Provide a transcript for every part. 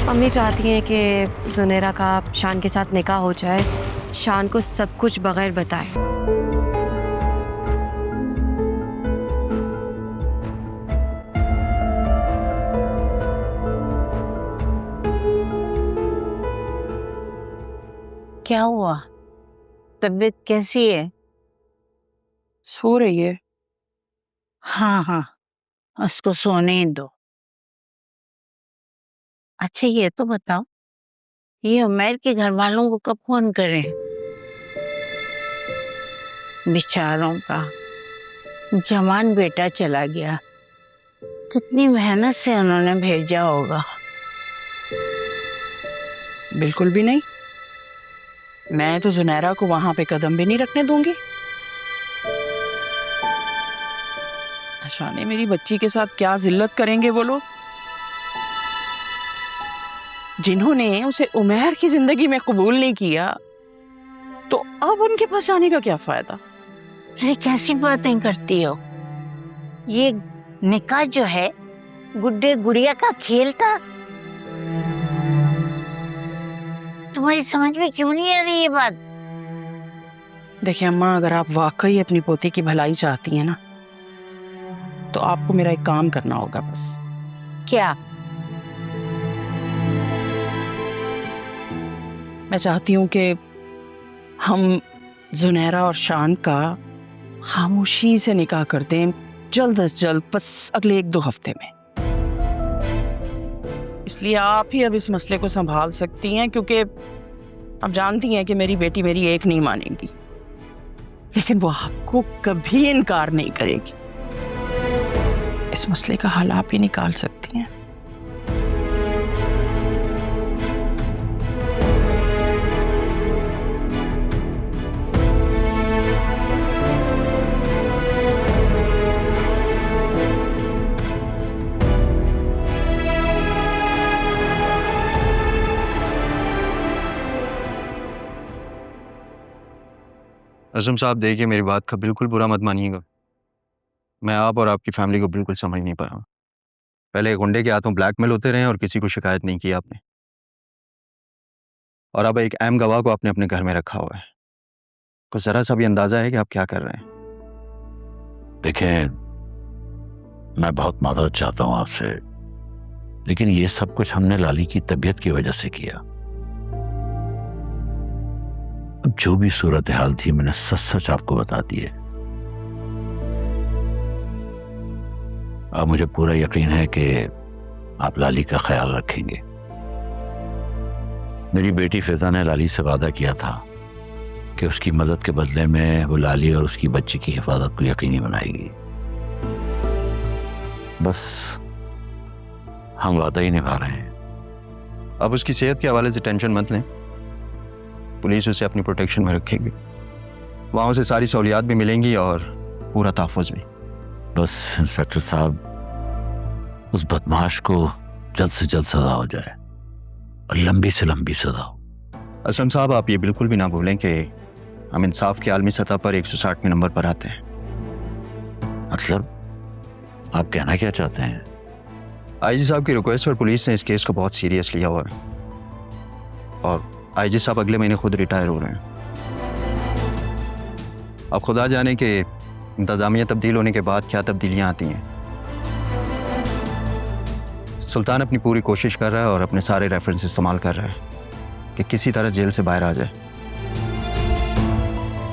Mummy चाहती हैं कि जुनेरा का शान के साथ निकाह हो जाए, शान को सब कुछ बगैर बताए। क्या हुआ? तबीयत कैसी है? सो रही है। हाँ हाँ, उसको सोने ही दो। अच्छा ये तो बताओ, ये उमैर के घर वालों को कब फोन करें? बेचारों का जवान बेटा चला गया, कितनी मेहनत से उन्होंने भेजा होगा। बिल्कुल भी नहीं, मैं तो जुनैरा को वहां पे कदम भी नहीं रखने दूंगी। न जाने मेरी बच्ची के साथ क्या जिल्लत करेंगे वो लोग, जिन्होंने उसे उमैर की जिंदगी में कबूल नहीं किया, तो अब उनके पास आने का क्या फायदा। अरे कैसी बातें करती हो? ये निकाह जो है गुड्डे गुड़िया का खेल था। तुम्हारी समझ में क्यों नहीं आ रही ये बात? देखिए अम्मा, अगर आप वाकई अपनी पोती की भलाई चाहती हैं ना, तो आपको मेरा एक काम करना होगा बस। क्या? मैं चाहती हूँ कि हम जुनैरा और शान का खामोशी से निकाह कर दें, जल्द अज जल्द, बस अगले 1-2 हफ्ते में। इसलिए आप ही अब इस मसले को संभाल सकती हैं, क्योंकि आप जानती हैं कि मेरी बेटी मेरी एक नहीं मानेगी, लेकिन वो आपको कभी इनकार नहीं करेगी। इस मसले का हल आप ही निकाल सकती हैं। अज़म साहब, देखिए मेरी बात का बिल्कुल बुरा मत मानिएगा। मैं आप और आपकी फैमिली को बिल्कुल समझ नहीं पाया। पहले गुंडे के हाथों ब्लैकमेल होते रहे और किसी को शिकायत नहीं की आपने, और अब एक अहम गवाह को आपने अपने घर में रखा हुआ है। कुछ ज़रा सा भी अंदाज़ा है कि आप क्या कर रहे हैं? देखें, मैं बहुत माजरत चाहता हूं आपसे, लेकिन ये सब कुछ हमने लाली की तबीयत की वजह से किया। अब जो भी सूरत हाल थी मैंने सच सच आपको बता दी है। अब मुझे पूरा यकीन है कि आप लाली का ख्याल रखेंगे। मेरी बेटी फिजा ने लाली से वादा किया था कि उसकी मदद के बदले में वो लाली और उसकी बच्ची की हिफाजत को यकीनी बनाएगी। बस हम वादा ही निभा रहे हैं। अब उसकी सेहत के हवाले से टेंशन मत लें, पुलिस उसे अपनी प्रोटेक्शन में रखेगी। वहाँ उसे सारी सहूलियात भी मिलेंगी और पूरा तहफ़्फ़ुज़ भी। बस इंस्पेक्टर साहब, उस बदमाश को जल्द से जल्द सजा हो जाए, और लंबी से लंबी सजा हो। असलम साहब, आप ये बिल्कुल भी ना भूलें कि हम इंसाफ के आलमी सतह पर 160वें नंबर पर आते हैं। मतलब आप कहना क्या चाहते हैं? आईजी साहब की रिक्वेस्ट पर पुलिस ने इस केस को बहुत सीरियस लिया हुआ है, और आईजी साहब अगले महीने खुद रिटायर हो रहे हैं। अब खुदा जाने कि इंतज़ामिया तब्दील होने के बाद क्या तब्दीलियाँ आती हैं। सुल्तान अपनी पूरी कोशिश कर रहा है और अपने सारे रेफरेंस इस्तेमाल कर रहा है कि किसी तरह जेल से बाहर आ जाए,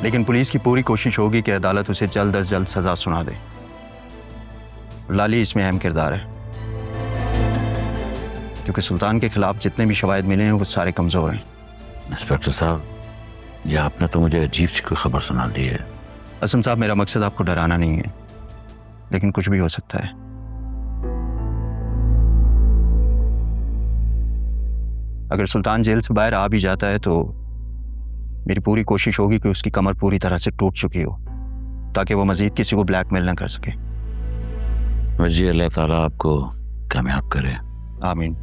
लेकिन पुलिस की पूरी कोशिश होगी कि अदालत उसे जल्द अज जल्द सज़ा सुना दे। लाली इसमें अहम किरदार है, क्योंकि सुल्तान के खिलाफ जितने भी शवाहिद मिले हैं वो सारे कमज़ोर हैं। इंस्पेक्टर साहब, यह आपने तो मुझे अजीब सी कोई खबर सुना दी है। असम साहब, मेरा मकसद आपको डराना नहीं है, लेकिन कुछ भी हो सकता है। अगर सुल्तान जेल से बाहर आ भी जाता है तो मेरी पूरी कोशिश होगी कि उसकी कमर पूरी तरह से टूट चुकी हो, ताकि वो मजीद किसी को ब्लैकमेल ना कर सके। वजी अल्लाह ताला आपको कामयाब करे। आमीन।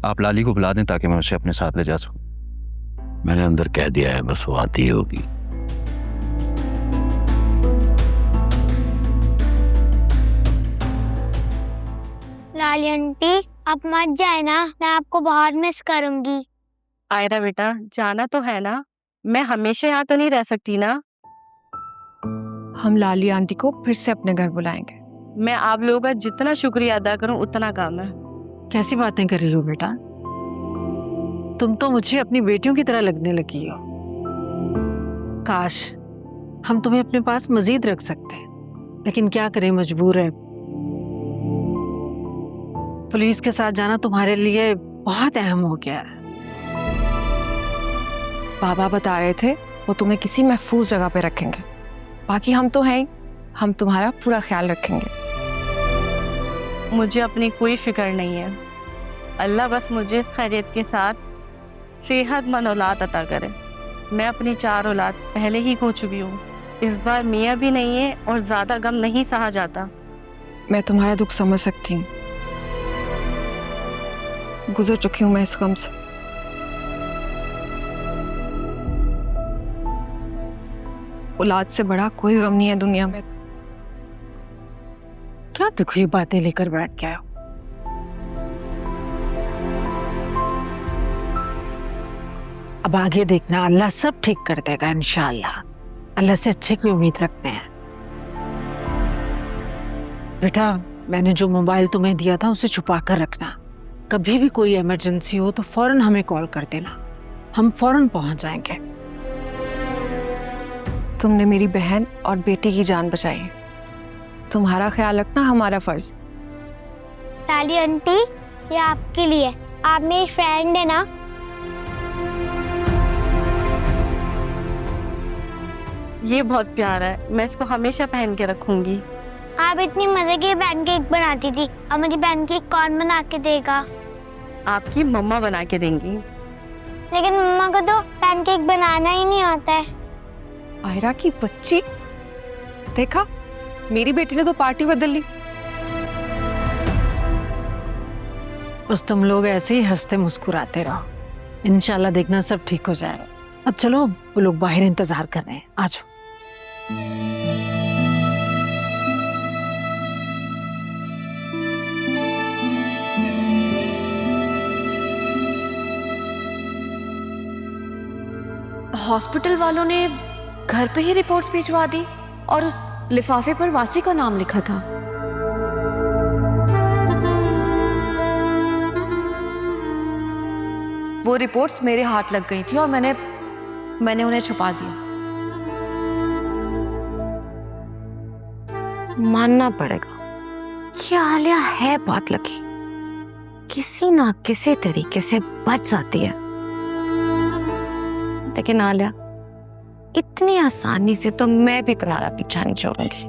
आप लाली को बुला दें ताकि मैं उसे अपने साथ ले जा सकूं। मैंने अंदर कह दिया है, बस वो आती ही होगी। लाली आंटी, आप मत जाए ना, मैं आपको बहुत मिस करूंगी। आयरा बेटा, जाना तो है ना, मैं हमेशा यहाँ तो नहीं रह सकती ना। हम लाली आंटी को फिर से अपने घर बुलाएंगे। मैं आप लोगों का जितना शुक्रिया अदा करूं उतना कम है। कैसी बातें कर रही हो बेटा? तुम तो मुझे अपनी बेटियों की तरह लगने लगी हो। काश हम तुम्हें अपने पास मजीद रख सकते हैं, लेकिन क्या करें, मजबूर है। पुलिस के साथ जाना तुम्हारे लिए बहुत अहम हो गया है। बाबा बता रहे थे वो तुम्हें किसी महफूज जगह पे रखेंगे। बाकी हम तो हैं ही, हम तुम्हारा पूरा ख्याल रखेंगे। मुझे अपनी कोई फिक्र नहीं है। अल्लाह बस मुझे खैरियत के साथ सेहतमंद औलाद अता करे। मैं अपनी 4 औलाद पहले ही खो चुकी हूँ। इस बार मियाँ भी नहीं है और ज़्यादा गम नहीं सहा जाता। मैं तुम्हारा दुख समझ सकती हूँ, गुजर चुकी हूँ मैं इस गम से। औलाद से बड़ा कोई गम नहीं है दुनिया में। क्या दुखी बातें लेकर बैठ गए हो? अब आगे देखना, अल्लाह सब ठीक कर देगा इंशाअल्लाह। अल्लाह से अच्छे की उम्मीद रखते हैं। बेटा, मैंने जो मोबाइल तुम्हें दिया था उसे छुपा कर रखना। कभी भी कोई इमरजेंसी हो तो फौरन हमें कॉल कर देना, हम फौरन पहुंच जाएंगे। तुमने मेरी बहन और बेटी की जान बचाई है, तुम्हारा ख्याल रखना हमारा फर्ज। लाली आंटी, ये आपके लिए, आप मेरी फ्रेंड है ना। ये बहुत प्यारा है, मैं इसको हमेशा पहन के रखूंगी। आप इतनी मजे की पैनकेक बनाती थी, अब मुझे पैनकेक कौन बना के देगा? आपकी मम्मा बना के देंगी। लेकिन मम्मा को तो पैनकेक बनाना ही नहीं आता है। आयरा की बच्ची, देखा मेरी बेटी ने तो पार्टी बदल ली। बस तुम लोग ऐसे ही हंसते मुस्कुराते रहो, इंशाल्लाह देखना सब ठीक हो जाएगा। अब चलो, वो लोग बाहर इंतजार कर रहे हैं, आ जाओ। हॉस्पिटल वालों ने घर पे ही रिपोर्ट्स भिजवा दी और उस लिफाफे पर वासी का नाम लिखा था। वो रिपोर्ट्स मेरे हाथ लग गई थी और मैंने उन्हें छुपा दिया। मानना पड़ेगा, ये आलिया है बात लगी, किसी ना किसी तरीके से बच जाती है। लेकिन आलिया, इतनी आसानी से तो मैं भी तुम्हारा पीछा नहीं छोड़ूंगी।